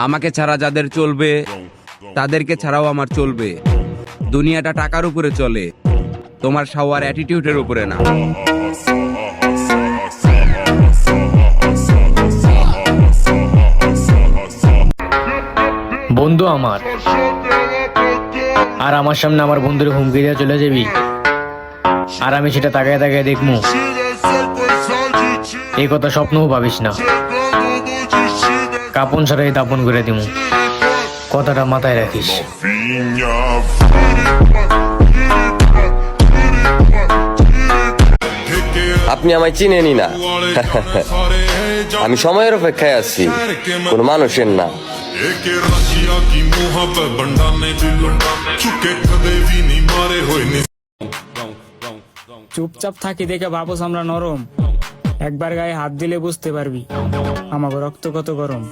আমাকে ছাড়া যাদের চলবে তাদেরকে ছাড়াও আমার চলবে। দুনিয়াটা টাকার উপরে চলে, তোমার শাওয়ার অ্যাটিটিউডের উপরে না। বন্ধু আমার, আর আমার সামনে আমার বন্ধুর হুমকি দিয়ে চলে যাবি, আর আমি সেটা তাকায় তাকায় দেখবো। এই কথা স্বপ্নও ভাবিস না, কাপন ছাড়াই দাপন করে দিব। কথাটা মাথায় রাখিস। আপনি আমায় চিনেনি না। আমি সময়ের অপেক্ষায় আছি, কোন মানুষের না। চুপচাপ থাকি দেখে ভাবস আমরা নরম, একবার গায়ে হাত দিলে বুঝতে পারবি আমাকে রক্ত কত গরম।